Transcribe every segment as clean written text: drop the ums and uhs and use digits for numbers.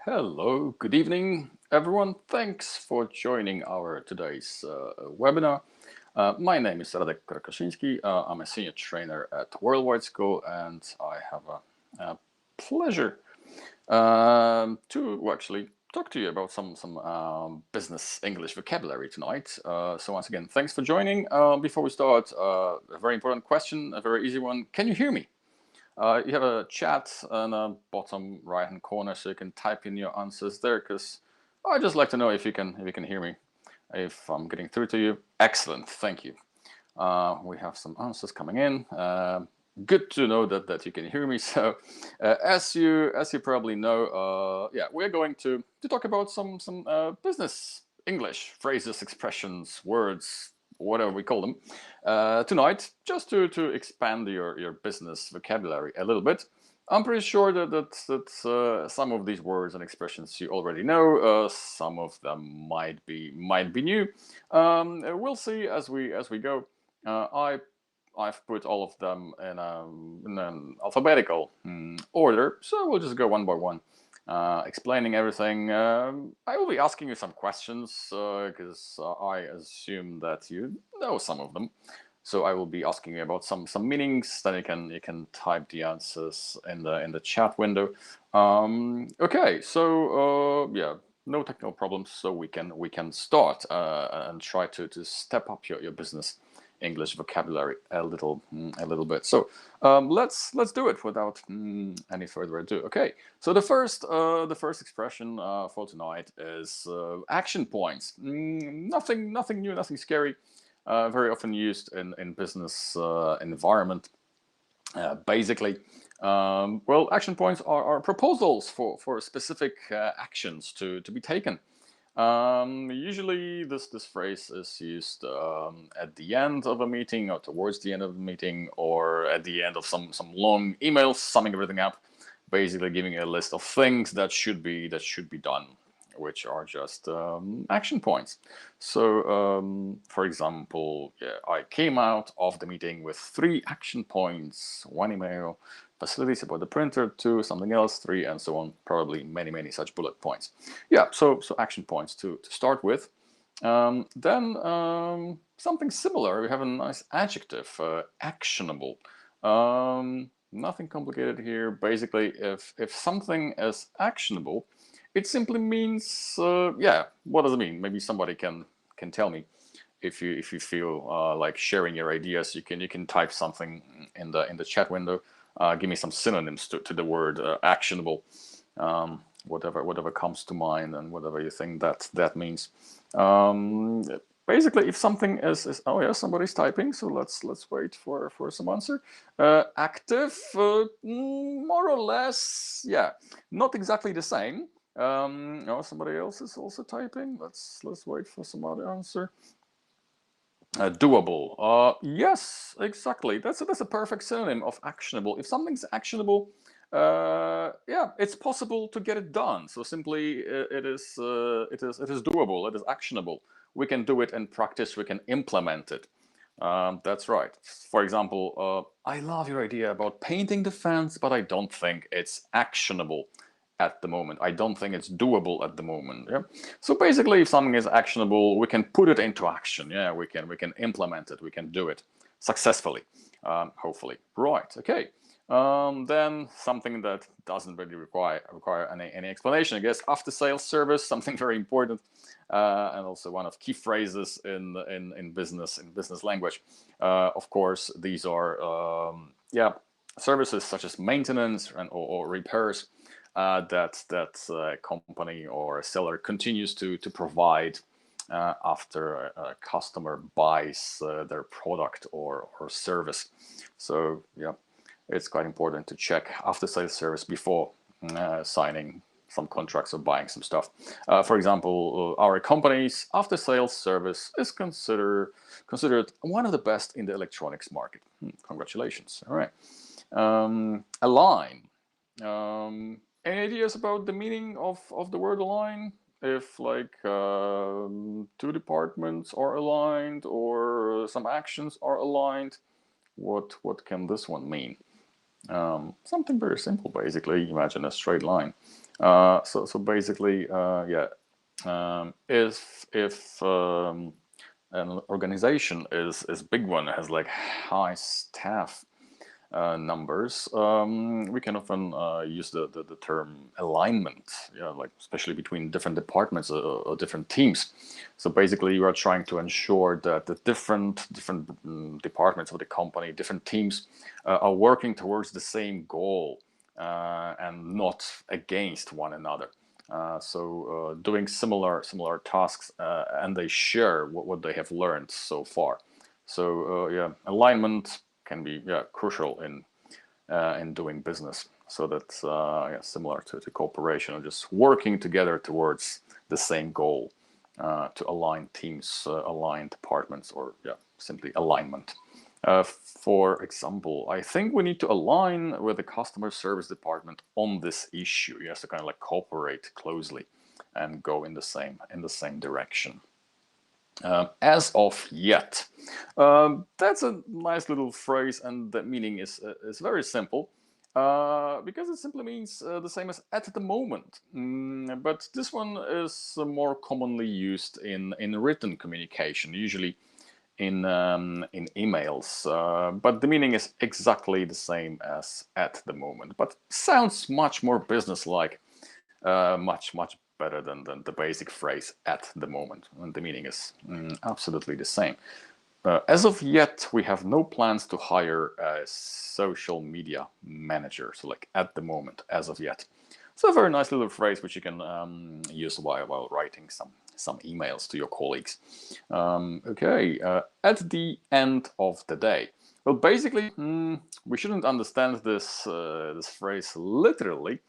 Hello, good evening, everyone. Thanks for joining our today's webinar. My name is Radek Krakoszyński. I'm a senior trainer at Worldwide School, and I have a pleasure to actually talk to you about some business English vocabulary tonight. So once again, thanks for joining. Before we start, a very important question, a very easy one. Can you hear me? You have a chat in the bottom right hand corner, so you can type in your answers there, because I'd just like to know if you can hear me, if I'm getting through to you. Excellent, thank you. We have some answers coming in. Good to know that you can hear me. So as you probably know, yeah, we're going to talk about some business English phrases, expressions, words, whatever we call them, tonight, just to expand your business vocabulary a little bit. I'm pretty sure that some of these words and expressions you already know. Some of them might be new. We'll see as we go. I've put all of them in an alphabetical order, so we'll just go one by one, explaining everything. I will be asking you some questions because I assume that you know some of them. So I will be asking you about some meanings. Then you can type the answers in the chat window. Okay, so yeah, no technical problems. So we can start and try to step up your business English vocabulary a little bit. So let's do it without any further ado. Okay, so the first expression for tonight is action points. Nothing new, nothing scary. Very often used in business environment. Basically, well, action points are proposals for specific actions to be taken. Usually this phrase is used at the end of a meeting, or towards the end of the meeting, or at the end of some long emails summing everything up, basically giving a list of things that should be done, which are just action points. So for example, yeah, I came out of the meeting with 3 action points: 1 email, facilities about the printer, 2 something else, 3, and so on. Probably many such bullet points. Yeah, so action points to start with. Then something similar. We have a nice adjective, actionable. Nothing complicated here. Basically, if something is actionable, it simply means yeah. What does it mean? Maybe somebody can tell me. If you feel like sharing your ideas, you can type something in the chat window. Give me some synonyms to the word actionable, whatever comes to mind, and whatever you think that means. Basically, if something is oh yeah, somebody's typing, so let's wait for some answer. Active, more or less, yeah, not exactly the same. No, somebody else is also typing. Let's wait for some other answer. Doable. Yes, exactly. That's a perfect synonym of actionable. If something's actionable, yeah, it's possible to get it done. So simply, it is doable. It is actionable. We can do it in practice. We can implement it. That's right. For example, I love your idea about painting the fence, but I don't think it's actionable at the moment. I don't think it's doable at the moment. Yeah. So basically, if something is actionable, we can put it into action. Yeah, we can implement it. We can do it successfully, hopefully. Right. Okay. Then something that doesn't really require any explanation, I guess. After sales service, something very important, and also one of key phrases in business language. Of course, these are yeah, services such as maintenance or repairs that a company or a seller continues to provide after a customer buys their product or service. So yeah, it's quite important to check after sales service before signing some contracts or buying some stuff. For example, our company's after sales service is considered one of the best in the electronics market. Congratulations. All right. Align. Any ideas about the meaning of the word align? If like 2 departments are aligned or some actions are aligned, what can this one mean? Something very simple, basically. Imagine a straight line. So basically, yeah, if an organization is big one, has like high staff numbers, we can often use the term alignment, yeah, like especially between different departments or different teams. So basically, you are trying to ensure that the different departments of the company, different teams, are working towards the same goal and not against one another. So doing similar tasks, and they share what they have learned so far. So yeah, alignment can be crucial in doing business. So that's yeah, similar to cooperation, just working together towards the same goal, to align teams, align departments, or yeah, simply alignment. For example, I think we need to align with the customer service department on this issue. You have to kind of like cooperate closely and go in the same direction. As of yet, that's a nice little phrase, and the meaning is very simple, because it simply means the same as at the moment. But this one is more commonly used in written communication, usually in emails. But the meaning is exactly the same as at the moment, but sounds much more businesslike, much better than the basic phrase at the moment, and the meaning is absolutely the same. As of yet, we have no plans to hire a social media manager. So like at the moment, as of yet. So a very nice little phrase which you can use while writing some emails to your colleagues. Okay, at the end of the day. Well, basically, we shouldn't understand this this phrase literally.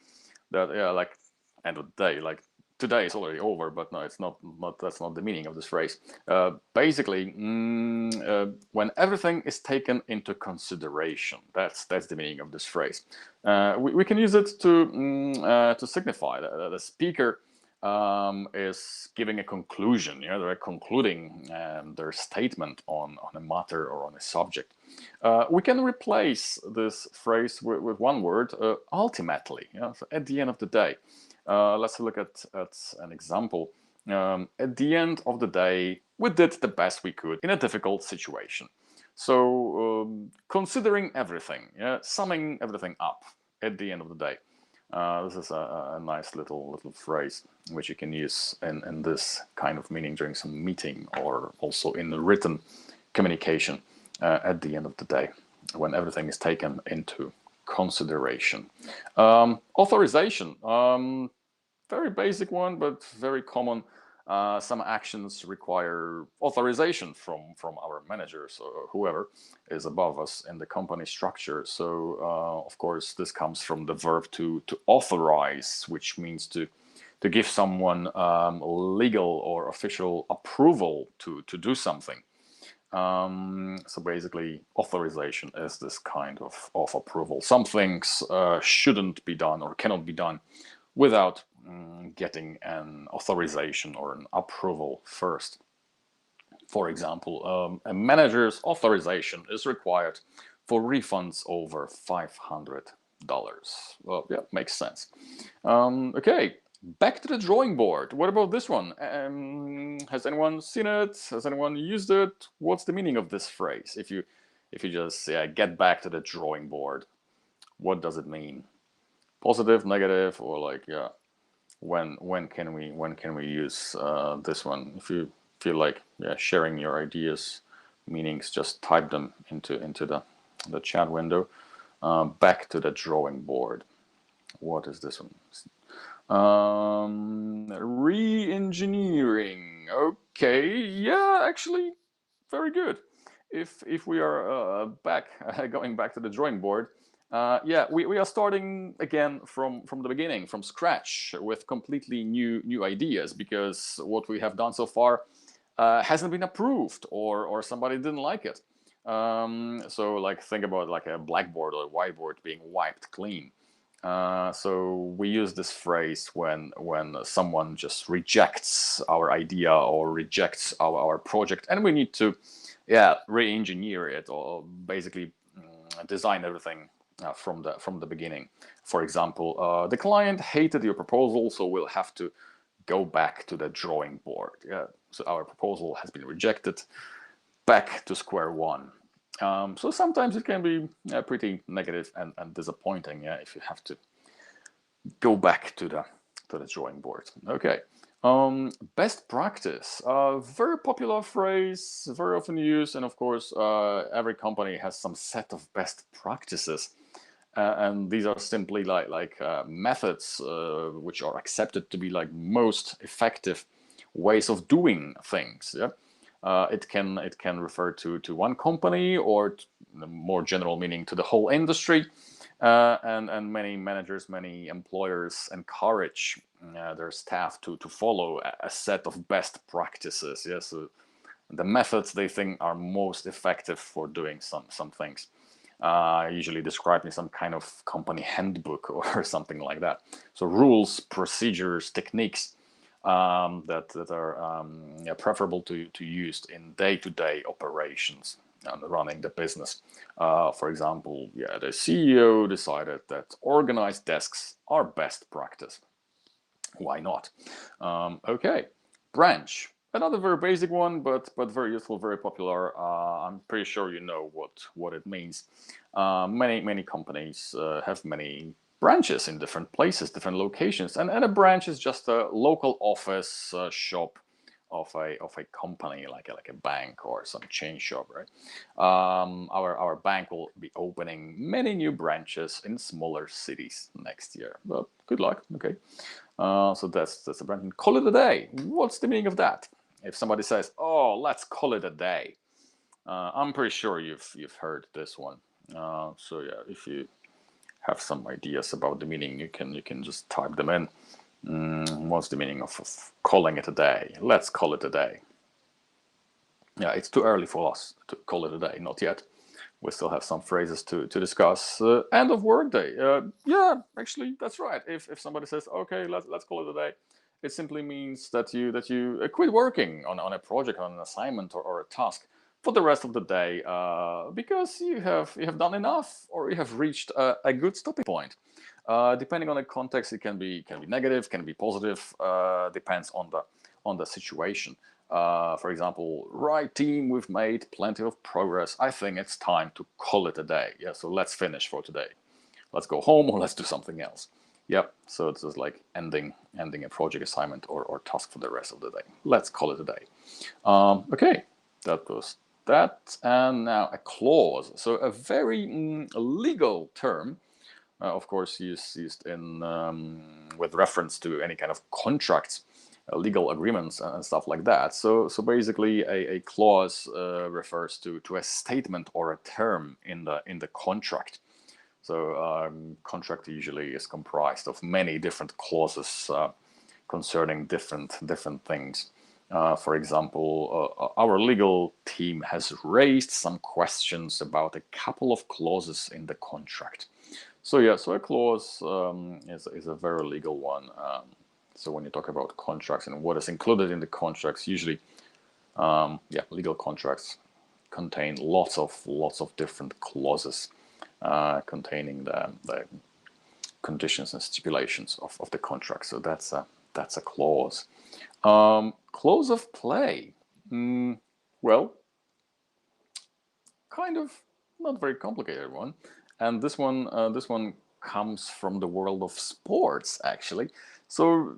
That yeah, like end of the day, like today is already over, but no, it's not that's not the meaning of this phrase. Basically, when everything is taken into consideration, that's the meaning of this phrase. We can use it to signify that the speaker is giving a conclusion. You know, they're concluding their statement on a matter or on a subject. We can replace this phrase with one word, ultimately. You know, so at the end of the day. Let's look at an example. At the end of the day, we did the best we could in a difficult situation. So considering everything, yeah, summing everything up at the end of the day. This is a nice little phrase which you can use in this kind of meaning during some meeting, or also in the written communication at the end of the day, when everything is taken into consideration. Authorization, very basic one, but very common. Some actions require authorization from our managers or whoever is above us in the company structure. So of course this comes from the verb to authorize, which means to give someone legal or official approval to do something. So basically, authorization is this kind of approval. Some things shouldn't be done or cannot be done without getting an authorization or an approval first. For example, a manager's authorization is required for refunds over $500. Well, yeah, makes sense. Okay. Back to the drawing board. What about this one? Has anyone seen it? Has anyone used it? What's the meaning of this phrase? If you just get back to the drawing board, what does it mean? Positive, negative, or like when can we use this one? If you feel like sharing your ideas, meanings, just type them into the chat window. Back to the drawing board. What is this one? Re-engineering. Okay, yeah, actually, very good. If we are going back to the drawing board, yeah, we are starting again from the beginning, from scratch, with completely new ideas, because what we have done so far hasn't been approved, or somebody didn't like it. So like think about like a blackboard or a whiteboard being wiped clean. So we use this phrase when someone just rejects our idea or rejects our project, and we need to re-engineer it, or basically design everything from the beginning. For example, the client hated your proposal, so we'll have to go back to the drawing board. Yeah, so our proposal has been rejected. Back to square one. So sometimes it can be pretty negative and disappointing. Yeah, if you have to go back to the drawing board. Okay. Best practice, very popular phrase, very often used, and of course, every company has some set of best practices, and these are simply like methods which are accepted to be like most effective ways of doing things. Yeah, it can refer to one company or the more general meaning to the whole industry. And many managers, many employers encourage their staff to follow a set of best practices. Yes, so the methods they think are most effective for doing some things. Usually described in some kind of company handbook or something like that. So rules, procedures, techniques that are preferable to use in day-to-day operations and running the business. For example, yeah, the CEO decided that organized desks are best practice. Why not? Okay, branch. Another very basic one, but very useful, very popular. I'm pretty sure you know what it means. Many companies have many branches in different places, different locations, and a branch is just a local office shop of a company, like a bank or some chain shop, right? Our bank will be opening many new branches in smaller cities next year. But good luck. Okay, so that's a branch. Call it a day. What's the meaning of that? If somebody says, "Oh, let's call it a day," I'm pretty sure you've heard this one. So yeah, if you have some ideas about the meaning, you can just type them in. What's the meaning of calling it a day? Let's call it a day. Yeah, it's too early for us to call it a day, not yet. We still have some phrases to discuss. End of workday. Yeah, actually, that's right. If somebody says, okay, let's call it a day, it simply means that you quit working on a project, on an assignment or a task for the rest of the day because you have done enough, or you have reached a good stopping point. Depending on the context, it can be negative, can be positive, depends on the situation. For example, right team, we've made plenty of progress. I think it's time to call it a day. Yeah, so let's finish for today. Let's go home or let's do something else. Yep, so it's just like ending a project assignment or task for the rest of the day. Let's call it a day. Okay, that was that. And now a clause. So a very legal term, of course, used in with reference to any kind of contracts, legal agreements and stuff like that. So basically, a clause refers to a statement or a term in the contract. So contract usually is comprised of many different clauses concerning different things. For example, our legal team has raised some questions about a couple of clauses in the contract. So yeah, so a clause is a very legal one. So when you talk about contracts and what is included in the contracts, usually, yeah, legal contracts contain lots of different clauses containing the conditions and stipulations of the contract. So that's a clause. Clause of play. Well, kind of not very complicated one. And this one comes from the world of sports, actually. So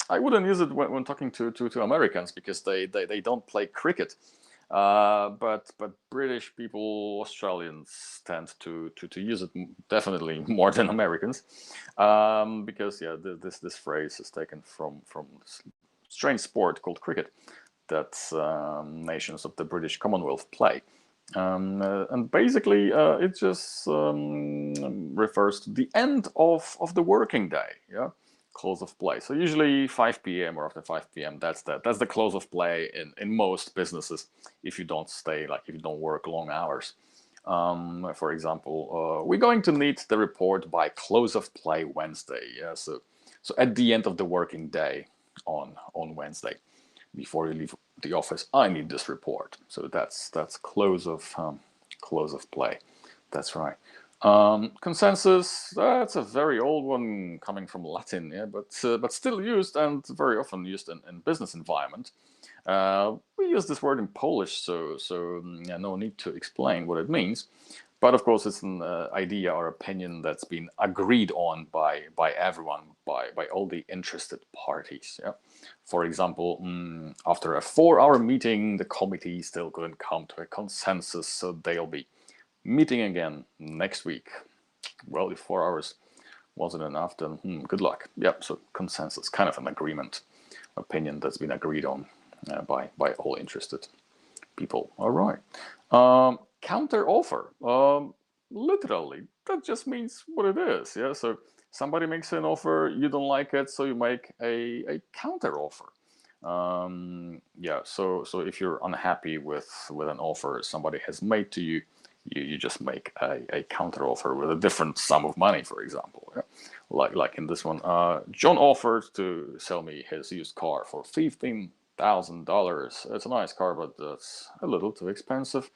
I wouldn't use it when talking to Americans, because they don't play cricket. But British people, Australians tend to use it definitely more than Americans, because yeah, this phrase is taken from this strange sport called cricket that nations of the British Commonwealth play. And basically, it just refers to the end of the working day. Yeah, close of play. So usually 5 p.m. or after 5 p.m. That's the close of play in most businesses. If you don't if you don't work long hours. For example, we're going to need the report by close of play Wednesday. Yeah, so at the end of the working day on Wednesday, before you leave the office, I need this report. So that's close of play. That's right. Consensus, that's a very old one coming from Latin, yeah, but still used and very often used in business environment. We use this word in Polish, so yeah, no need to explain what it means. But of course, it's an idea or opinion that's been agreed on by everyone, by all the interested parties. Yeah. For example, after a 4-hour meeting, the committee still couldn't come to a consensus, so they'll be meeting again next week. Well, if 4 hours wasn't enough, then good luck. Yep, so consensus, kind of an agreement, opinion that's been agreed on by all interested people. All right. Counter offer. Literally, that just means what it is. Yeah. So somebody makes an offer, you don't like it, so you make a counter offer. Yeah. So if you're unhappy with an offer somebody has made to you, you just make a counter offer with a different sum of money, for example. Yeah? Like in this one, John offered to sell me his used car for $15,000. It's a nice car, but that's a little too expensive.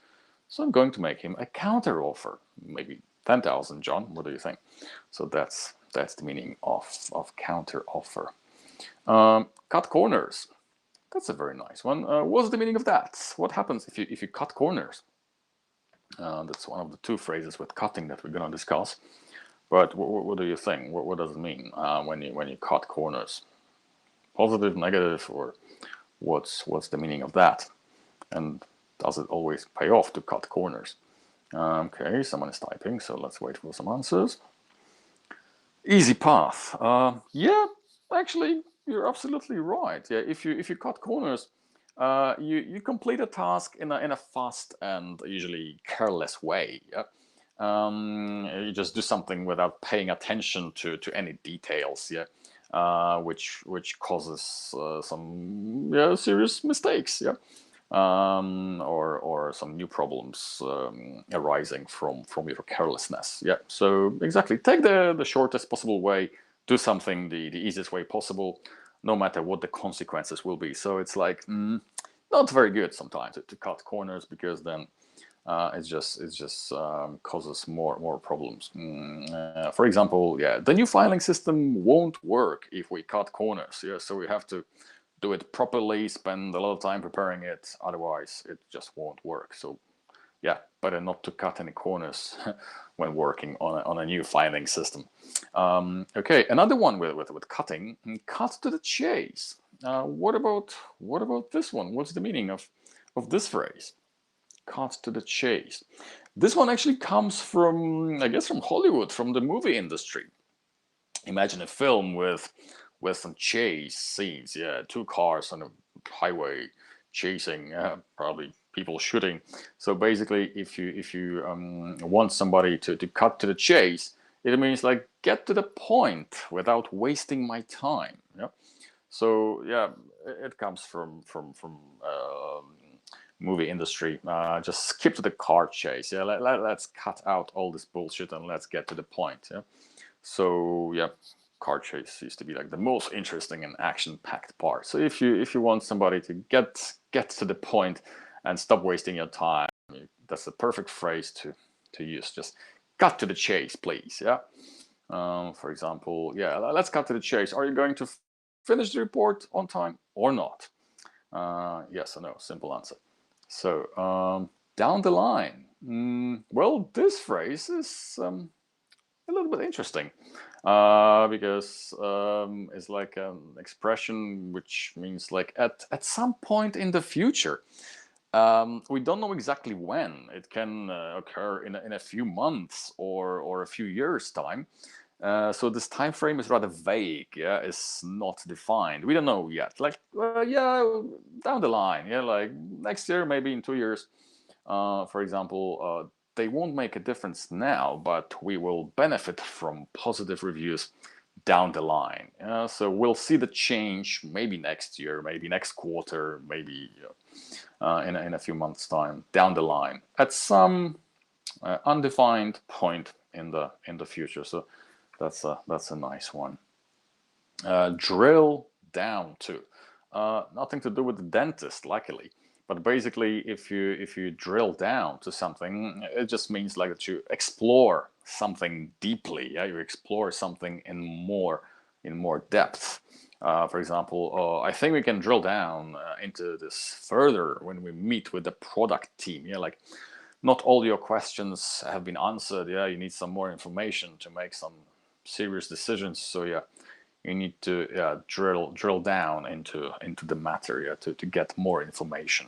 So I'm going to make him a counter offer, maybe 10,000. John, what do you think? So that's the meaning of counter offer. Cut corners. That's a very nice one. What's the meaning of that? What happens if you cut corners? That's one of the two phrases with cutting that we're going to discuss. But what do you think? What does it mean when you cut corners? Positive, negative, or what's the meaning of that? And does it always pay off to cut corners? Okay, someone is typing, so let's wait for some answers. Easy path. Yeah, actually, you're absolutely right. Yeah, if you cut corners, you complete a task in a fast and usually careless way. Yeah. You just do something without paying attention to any details. Yeah. Which causes some serious mistakes. Yeah. Or some new problems arising from your carelessness. Yeah. So exactly, take the shortest possible way. Do something the easiest way possible, no matter what the consequences will be. So it's like not very good sometimes to cut corners, because then it just causes more problems. For example, yeah, the new filing system won't work if we cut corners. Yeah, so we have to do it properly, spend a lot of time preparing it, otherwise it just won't work. So yeah, better not to cut any corners when working on a new filing system. Okay, another one with cutting, cut to the chase. What about this one? What's the meaning of this phrase? Cut to the chase. This one actually comes from, I guess, from Hollywood, from the movie industry. Imagine a film with some chase scenes. Yeah, two cars on a highway chasing, probably people shooting. So basically, if you want somebody to cut to the chase, it means like get to the point without wasting my time. Yeah. So yeah, it comes from movie industry. Just skip to the car chase. Yeah, let's cut out all this bullshit and let's get to the point. Yeah. So yeah, car chase used to be like the most interesting and action-packed part. So if you want somebody to get to the point and stop wasting your time, that's the perfect phrase to use. Just cut to the chase, please. Yeah. For example, yeah, let's cut to the chase. Are you going to finish the report on time or not? Yes or no, simple answer. So down the line, well, this phrase is a little bit interesting because it's like an expression which means like at some point in the future. We don't know exactly when. It can occur in a few months or a few years time. So this time frame is rather vague. Yeah, it's not defined. We don't know yet. Like yeah, down the line. Yeah, like next year, maybe in 2 years. For example, they won't make a difference now, but we will benefit from positive reviews down the line. So we'll see the change maybe next year, maybe next quarter, maybe in a few months' time, down the line, at some undefined point in the future. So that's a nice one. Drill down to. Nothing to do with the dentist, luckily. But basically, if you drill down to something, it just means like that you explore something deeply. Yeah, you explore something in more depth. For example, I think we can drill down into this further when we meet with the product team. Yeah, like not all your questions have been answered. Yeah, you need some more information to make some serious decisions. So yeah, you need to drill down into the matter, yeah, to get more information.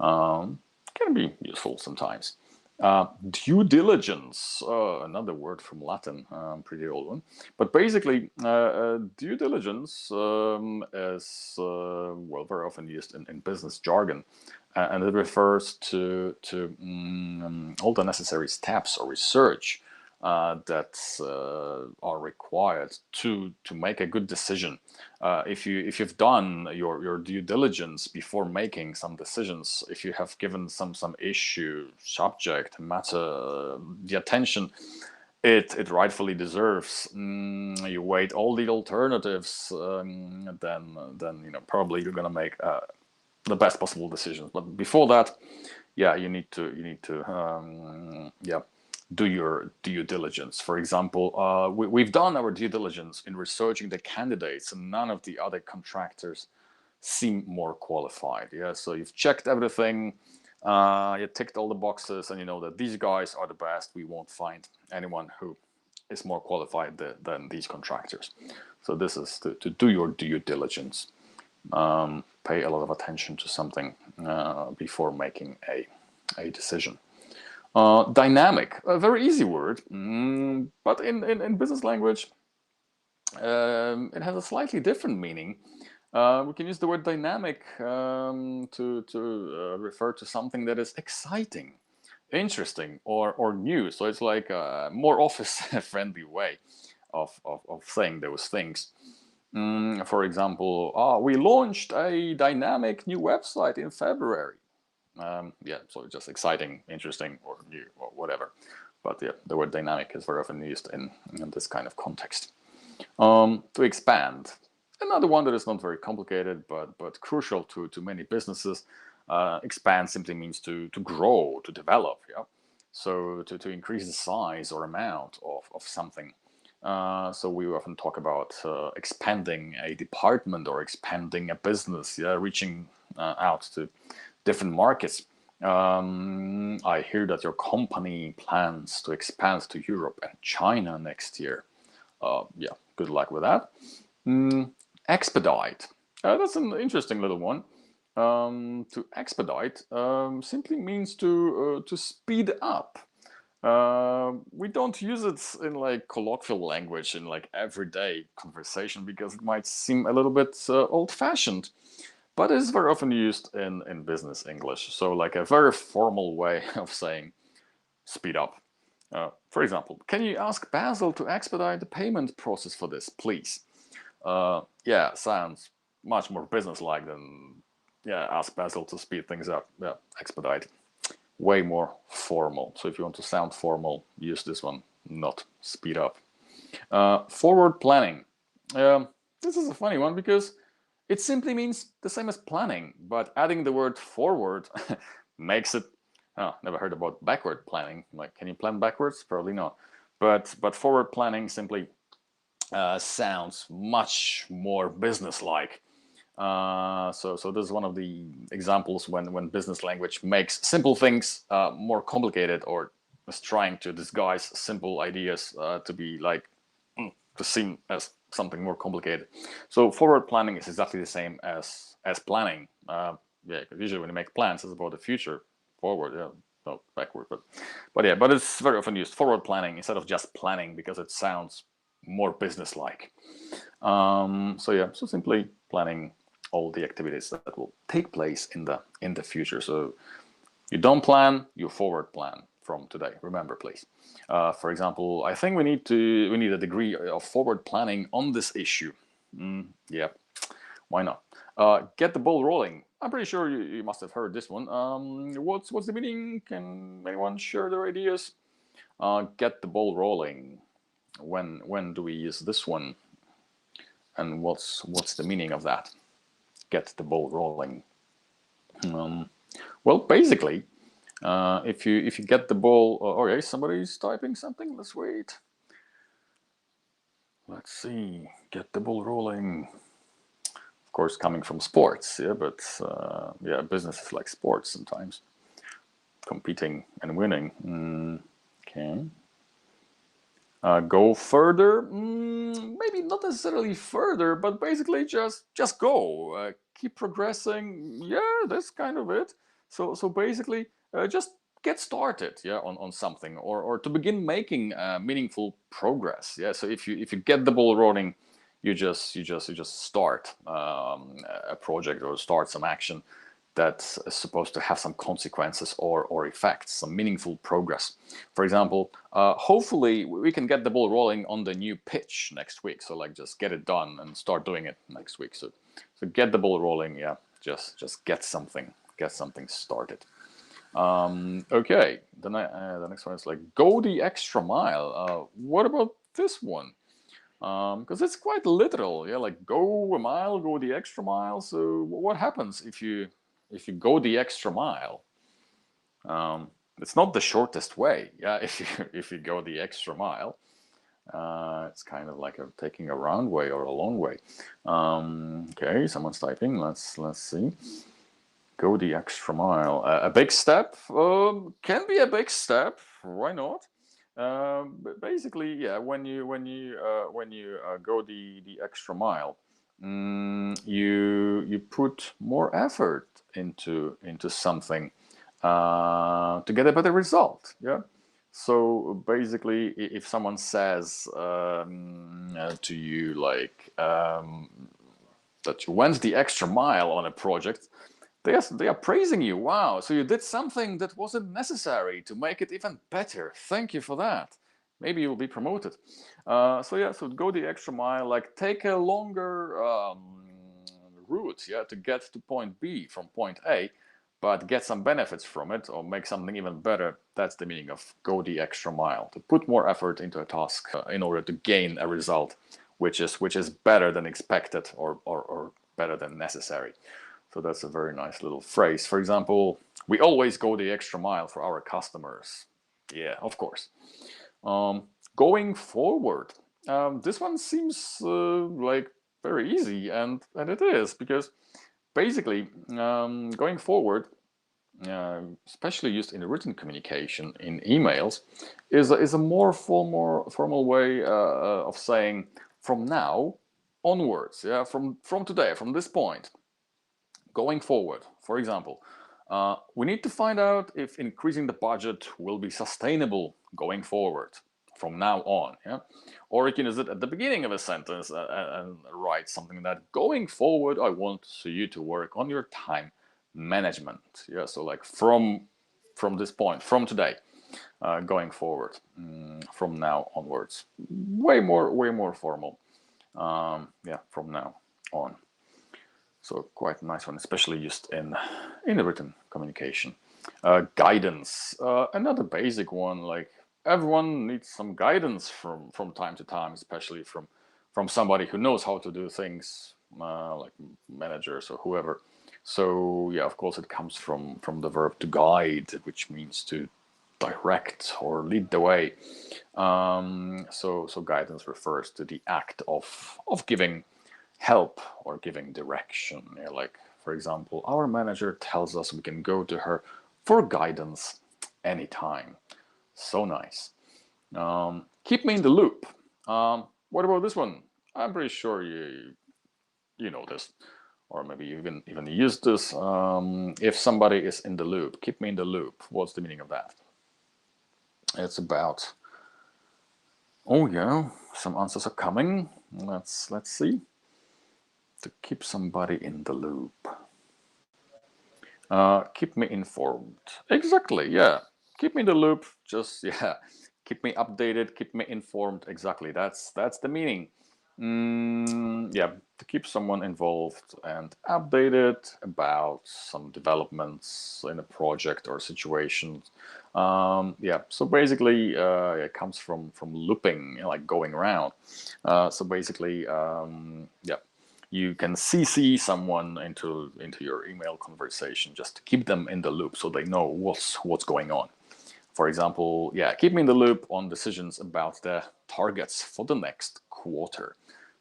Can be useful sometimes. Due diligence, another word from Latin, pretty old one. But basically, due diligence is well, very often used in business jargon, and it refers to all the necessary steps or research that are required to make a good decision. If you've done your due diligence before making some decisions, if you have given some issue, subject matter the attention it rightfully deserves, you weigh all the alternatives, then probably you're gonna make the best possible decisions. But before that, yeah, you need to do your due diligence. For example, we've done our due diligence in researching the candidates, and none of the other contractors seem more qualified. Yeah, so you've checked everything, you ticked all the boxes, and you know that these guys are the best. We won't find anyone who is more qualified than these contractors. So this is to do your due diligence. Pay a lot of attention to something before making a decision. Dynamic, a very easy word, but in business language, it has a slightly different meaning. We can use the word dynamic to refer to something that is exciting, interesting, or new. So it's like a more office-friendly way of saying those things. For example, we launched a dynamic new website in February. Yeah, so just exciting, interesting, or new, or whatever. But yeah, the word dynamic is very often used in this kind of context. To expand, another one that is not very complicated, but crucial to many businesses. Expand simply means to grow, to develop. Yeah, so to increase the size or amount of something. So we often talk about expanding a department or expanding a business. Yeah, reaching out to different markets. I hear that your company plans to expand to Europe and China next year. Yeah, good luck with that. Expedite. That's an interesting little one. To expedite simply means to speed up. We don't use it in like colloquial language in like everyday conversation because it might seem a little bit old-fashioned, but it's very often used in business English. So like a very formal way of saying speed up. For example, can you ask Basil to expedite the payment process for this, please? Yeah, sounds much more business-like than, yeah, ask Basil to speed things up. Yeah, expedite. Way more formal. So if you want to sound formal, use this one, not speed up. Forward planning. This is a funny one because it simply means the same as planning, but adding the word forward makes it. Oh, never heard about backward planning. Like, can you plan backwards? Probably not. But forward planning simply sounds much more business-like. So this is one of the examples when business language makes simple things more complicated, or is trying to disguise simple ideas to be like to seem as something more complicated. So forward planning is exactly the same as planning. Yeah, because usually when you make plans, it's about the future. Forward, yeah, not backward, but yeah, but it's very often used, forward planning, instead of just planning, because it sounds more business-like. So yeah, so simply planning all the activities that will take place in the future. So you don't plan, you forward plan from today. Remember, please. For example, I think we need a degree of forward planning on this issue. Yeah, why not? Get the ball rolling. I'm pretty sure you must have heard this one. What's the meaning? Can anyone share their ideas? Get the ball rolling. When do we use this one? And what's the meaning of that? Get the ball rolling. Well, basically, If you get the ball, okay, somebody's typing something. Let's wait. Let's see. Get the ball rolling. Of course, coming from sports, yeah, but yeah, business is like sports sometimes. Competing and winning. Okay. Go further? Maybe not necessarily further, but basically just go. Keep progressing. Yeah, that's kind of it. So basically, just get started. Yeah, on something, or to begin making meaningful progress. Yeah. So if you get the ball rolling, you just start a project or start some action that's supposed to have some consequences or effects, some meaningful progress. For example, hopefully we can get the ball rolling on the new pitch next week. So like just get it done and start doing it next week. So get the ball rolling. Yeah, just get something started. Okay, then the next one is like go the extra mile. What about this one? Because it's quite literal. Yeah, like go a mile, go the extra mile. So what happens if you go the extra mile? It's not the shortest way. Yeah, if you go the extra mile, it's kind of like taking a round way or a long way. Okay, someone's typing. Let's see. Go the extra mile. A big step can be a big step. Why not? But basically, yeah. When you go the extra mile, you put more effort into something to get a better result. Yeah. So basically, if someone says to you like that you went the extra mile on a project, they are praising you. Wow, so you did something that wasn't necessary to make it even better. Thank you for that. Maybe you'll be promoted. So yeah, so go the extra mile, like take a longer route, yeah, to get to point B from point A, but get some benefits from it or make something even better. That's the meaning of go the extra mile, to put more effort into a task in order to gain a result which is better than expected or better than necessary. So that's a very nice little phrase. For example, we always go the extra mile for our customers. Yeah, of course. Going forward, this one seems like very easy, and it is, because basically going forward, especially used in written communication in emails, is a more formal way of saying from now onwards. Yeah, from today, from this point. Going forward, for example, we need to find out if increasing the budget will be sustainable going forward from now on. Yeah? Or you can use it at the beginning of a sentence and write something that going forward, I want you to work on your time management. Yeah, so like from this point, from today, going forward, from now onwards. Way more formal. Yeah, from now on. So quite a nice one, especially used in written communication. Guidance, another basic one. Like everyone needs some guidance from time to time, especially from somebody who knows how to do things, like managers or whoever. So yeah, of course, it comes from the verb to guide, which means to direct or lead the way. So guidance refers to the act of giving help or giving direction. Yeah, like, for example, our manager tells us we can go to her for guidance anytime. So nice. Keep me in the loop. What about this one? I'm pretty sure you know this, or maybe you even used this. If somebody is in the loop, keep me in the loop. What's the meaning of that? It's about, oh yeah, some answers are coming. Let's see. To keep somebody in the loop. Keep me informed. Exactly, yeah. Keep me in the loop. Just, yeah. Keep me updated, keep me informed. Exactly, that's the meaning. Yeah, to keep someone involved and updated about some developments in a project or situation. Yeah, so basically it comes from looping, you know, like going around. So basically, yeah, you can CC someone into your email conversation just to keep them in the loop so they know what's going on. For example, yeah, keep me in the loop on decisions about the targets for the next quarter.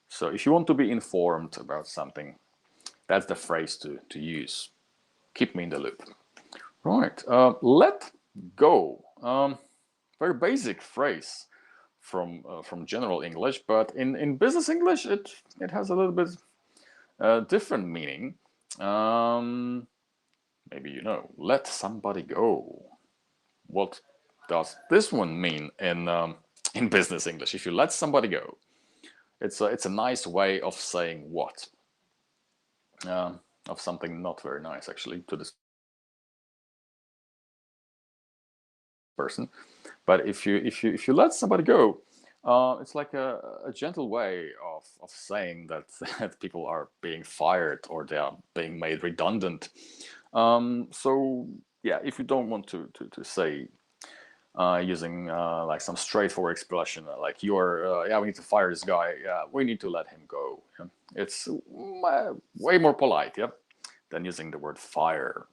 So if you want to be informed about something, that's the phrase to use. Keep me in the loop. Right, let go. Very basic phrase from general English, but in business English, it has a little bit different meaning. Maybe you know, let somebody go. What does this one mean in business English? If you let somebody go, it's a nice way of saying what? Of something not very nice, actually, to this person. But if you let somebody go, it's like a gentle way of saying that, that people are being fired or they are being made redundant. So yeah, if you don't want to say using like some straightforward expression like you're yeah, we need to fire this guy, yeah, we need to let him go, yeah? It's way more polite, yeah, than using the word fire.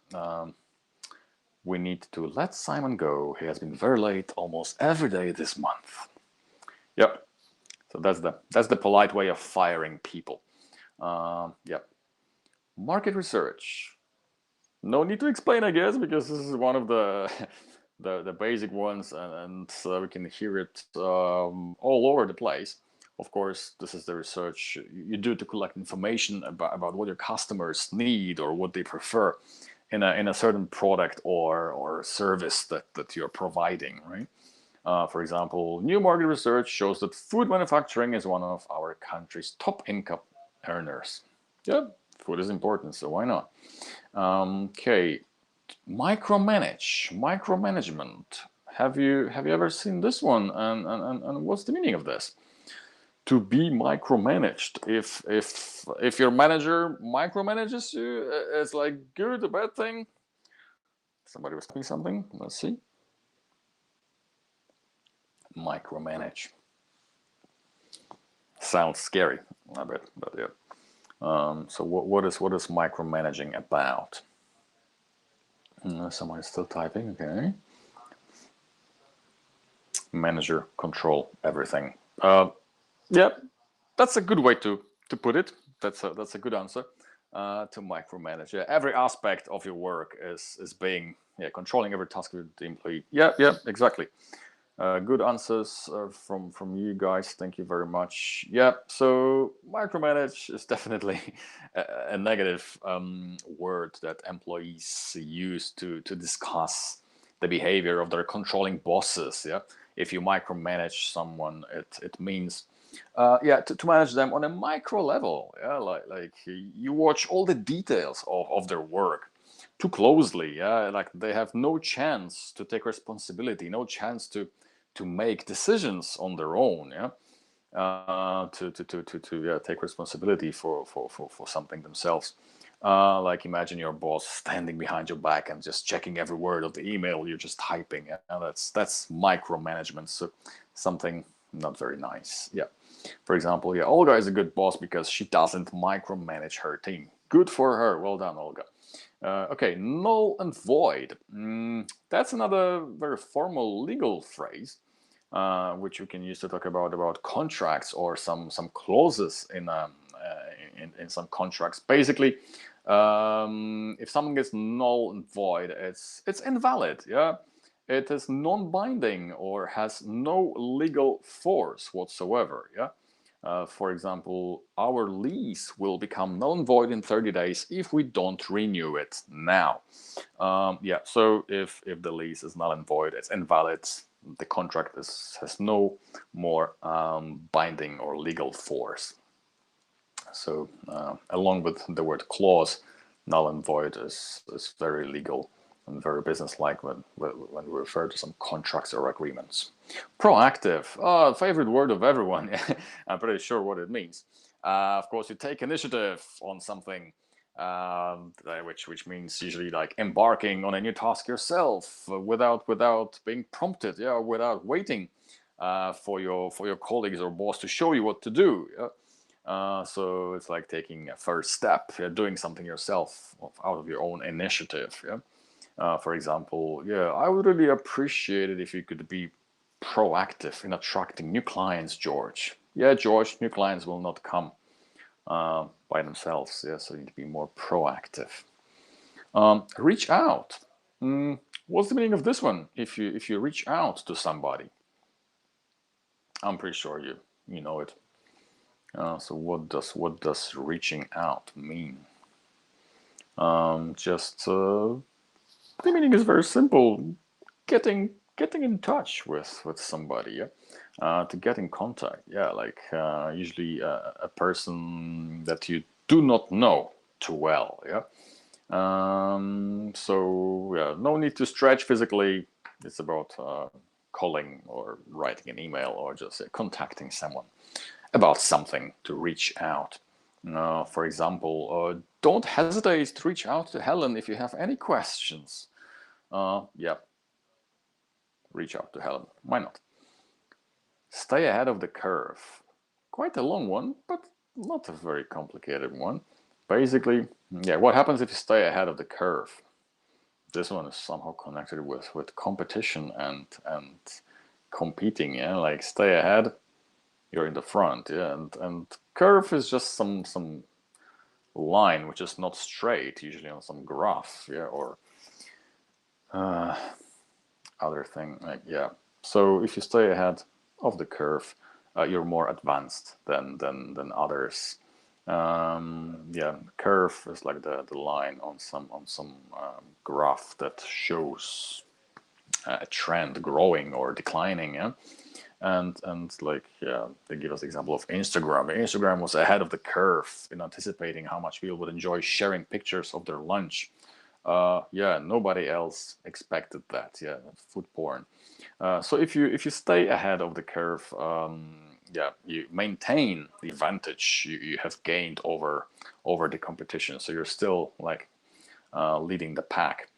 We need to let Simon go. He has been very late almost every day this month. Yep. So that's the polite way of firing people. Yep. Market research. No need to explain, I guess, because this is one of the the basic ones, and so we can hear it all over the place. Of course, this is the research you do to collect information about what your customers need or what they prefer in a certain product or service that you're providing, right? For example, new market research shows that food manufacturing is one of our country's top income earners. Yeah, food is important, so why not? Okay, micromanagement. Have you ever seen this one? And what's the meaning of this? To be micromanaged. If your manager micromanages you, it's like good, a bad thing. Somebody was saying something. Let's see. Micromanage. Sounds scary, I bet, but yeah. So what is micromanaging about? Someone is still typing. Okay. Manager, control everything. Yeah, that's a good way to put it. That's a good answer. To micromanage. Yeah, every aspect of your work is being, yeah, controlling every task with the employee. Yeah, exactly. Good answers from you guys. Thank you very much. Yeah, so micromanage is definitely a negative word that employees use to discuss the behavior of their controlling bosses. Yeah, if you micromanage someone, it means yeah, to manage them on a micro level. Yeah, like you watch all the details of their work too closely. Yeah, like they have no chance to take responsibility, no chance to make decisions on their own. Yeah, to yeah, take responsibility for something themselves. Like imagine your boss standing behind your back and just checking every word of the email you're just typing. Yeah, that's micromanagement. So something not very nice. Yeah. For example, yeah, Olga is a good boss because she doesn't micromanage her team. Good for her. Well done, Olga. Okay, null and void. That's another very formal legal phrase, which you can use to talk about contracts or some clauses in some contracts. Basically, if something gets null and void, it's invalid. Yeah, it is non-binding or has no legal force whatsoever. Yeah. For example, our lease will become null and void in 30 days if we don't renew it now. Yeah, so if the lease is null and void, it's invalid. The contract has no more binding or legal force. So along with the word clause, null and void is very legal and very business-like when we refer to some contracts or agreements. Proactive, favorite word of everyone. I'm pretty sure what it means. Of course, you take initiative on something, which means usually like embarking on a new task yourself without being prompted, yeah, without waiting for your colleagues or boss to show you what to do. Yeah? So it's like taking a first step, doing something yourself out of your own initiative. For example, I would really appreciate it if you could be proactive in attracting new clients, George. Yeah, George, new clients will not come by themselves. So you need to be more proactive. Reach out. What's the meaning of this one? If you reach out to somebody, I'm pretty sure you know it. So what does reaching out mean? The meaning is very simple. Getting in touch with somebody, to get in contact. Like usually a person that you do not know too well. So no need to stretch physically. It's about calling or writing an email or just contacting someone about something, to reach out. For example, don't hesitate to reach out to Helen if you have any questions. Reach out to Helen. Why not? Stay ahead of the curve. Quite a long one, but not a very complicated one. Basically, what happens if you stay ahead of the curve? This one is somehow connected with competition and competing. Like stay ahead, you're in the front. And curve is just some line which is not straight, usually on some graph. Or other thing. So if you stay ahead of the curve, you're more advanced than others. Curve is like the line on some graph that shows a trend growing or declining. And they give us the example of Instagram. Instagram was ahead of the curve in anticipating how much people would enjoy sharing pictures of their lunch. Nobody else expected that. Food porn. So if you stay ahead of the curve, you maintain the advantage you have gained over the competition. So you're still like leading the pack.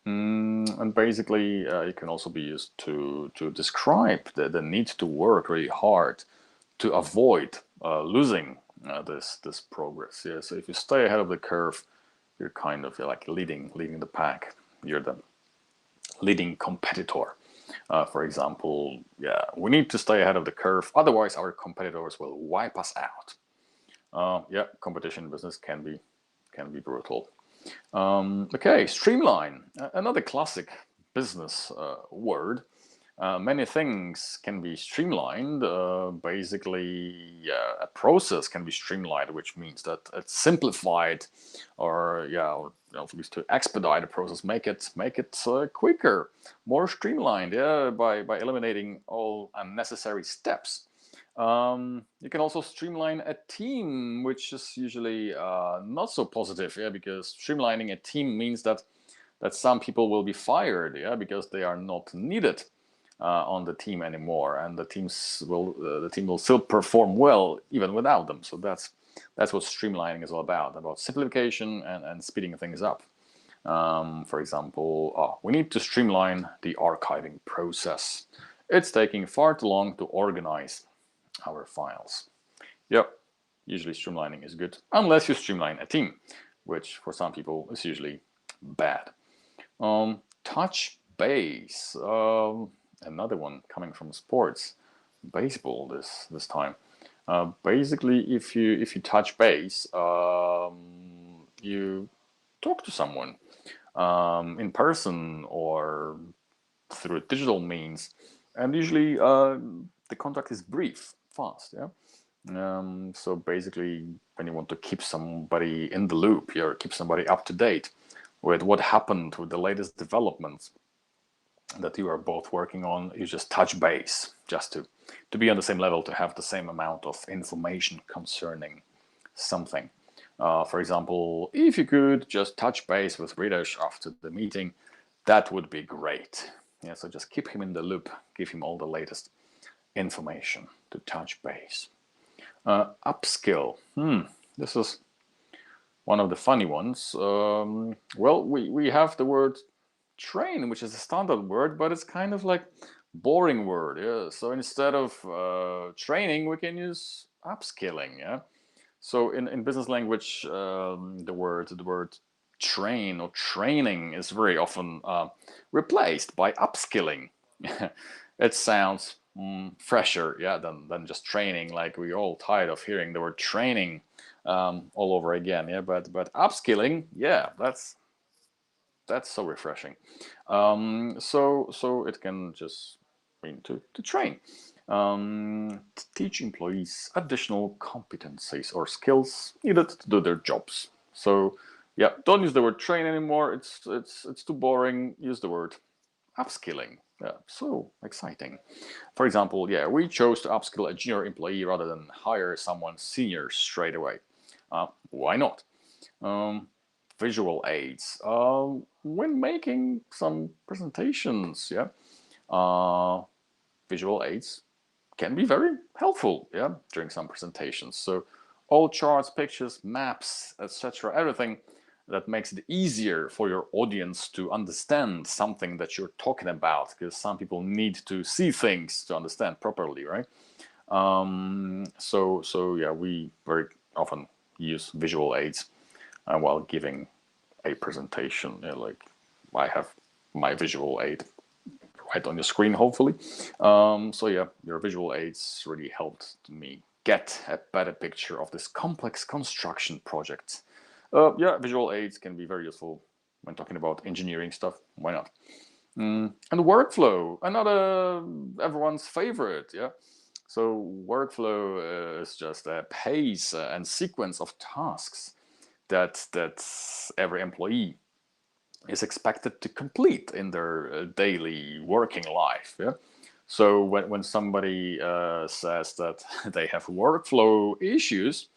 And basically, it can also be used to describe the need to work really hard to avoid losing this progress. So if you stay ahead of the curve, you're kind of like leading the pack. You're the leading competitor. For example, we need to stay ahead of the curve, otherwise our competitors will wipe us out. Competition in business can be brutal. Okay, streamline, another classic business word. Many things can be streamlined. Basically, a process can be streamlined, which means that it's simplified, or to expedite a process, make it quicker, more streamlined. By eliminating all unnecessary steps. You can also streamline a team, which is usually not so positive. Because streamlining a team means that some people will be fired. Because they are not needed on the team anymore, and the team will still perform well even without them. So that's what streamlining is all about simplification and speeding things up. For example, we need to streamline the archiving process. It's taking far too long to organize our files. Usually streamlining is good, unless you streamline a team, which for some people is usually bad. Touch base. Another one coming from sports, baseball this time. Basically, if you touch base, you talk to someone in person or through digital means, and usually the contact is brief, fast. So basically, when you want to keep somebody in the loop, or keep somebody up to date with what happened, with the latest developments that you are both working on, you just touch base, just to be on the same level, to have the same amount of information concerning something. For example, if you could just touch base with Ritesh after the meeting, that would be great. So just keep him in the loop, give him all the latest information, to touch base. Upskill. This is one of the funny ones. Well, we have the word train, which is a standard word, but it's kind of like boring word. So instead of training, we can use upskilling. So in business language, the word train or training is very often replaced by upskilling. It sounds fresher, yeah, than just training. Like we're all tired of hearing the word training all over again, yeah. But upskilling, yeah, that's so refreshing. So it can just mean to train, to teach employees additional competencies or skills needed to do their jobs. So yeah, don't use the word train anymore. It's too boring. Use the word upskilling. Yeah, so exciting. For example, yeah, we chose to upskill a junior employee rather than hire someone senior straight away. Why not? Visual aids when making some presentations. Yeah, visual aids can be very helpful, yeah, during some presentations. So all charts, pictures, maps, etc., everything that makes it easier for your audience to understand something that you're talking about, because some people need to see things to understand properly, right? So yeah, we very often use visual aids while giving a presentation. Yeah, like I have my visual aid right on your screen, hopefully. So yeah, your visual aids really helped me get a better picture of this complex construction project. Yeah, visual aids can be very useful when talking about engineering stuff. Why not? And workflow, another everyone's favorite. Yeah. So workflow is just a pace and sequence of tasks that every employee is expected to complete in their daily working life. Yeah. So when somebody says that they have workflow issues,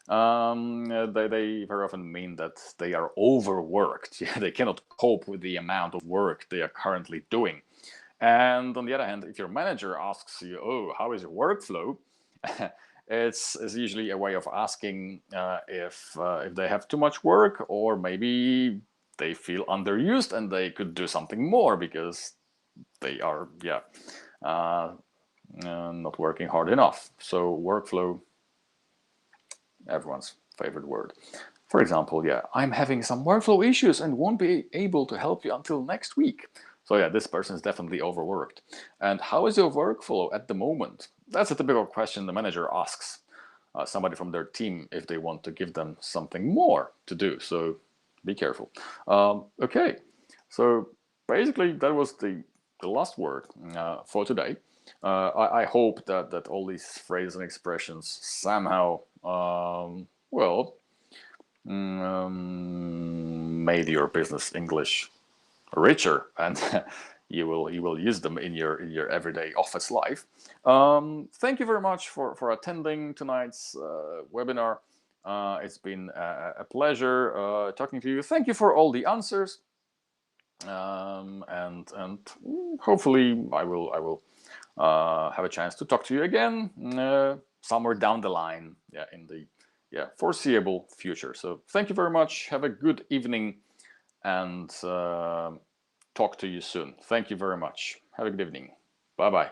they very often mean that they are overworked. Yeah, they cannot cope with the amount of work they are currently doing. And on the other hand, if your manager asks you, "Oh, how is your workflow?" it's usually a way of asking if they have too much work, or maybe they feel underused and they could do something more because they are, yeah, not working hard enough. So workflow, everyone's favorite word. For example, yeah, I'm having some workflow issues and won't be able to help you until next week. So yeah, this person is definitely overworked. And how is your workflow at the moment? That's a typical question the manager asks somebody from their team if they want to give them something more to do. So be careful. Okay, so basically that was the last word for today. I hope that all these phrases and expressions somehow, well, made your business English richer, and you will use them in your everyday office life. Thank you very much for attending tonight's webinar. It's been a pleasure talking to you. Thank you for all the answers, and hopefully I will have a chance to talk to you again somewhere down the line, yeah, in the foreseeable future. So thank you very much. Have a good evening, and talk to you soon. Thank you very much. Have a good evening. Bye bye.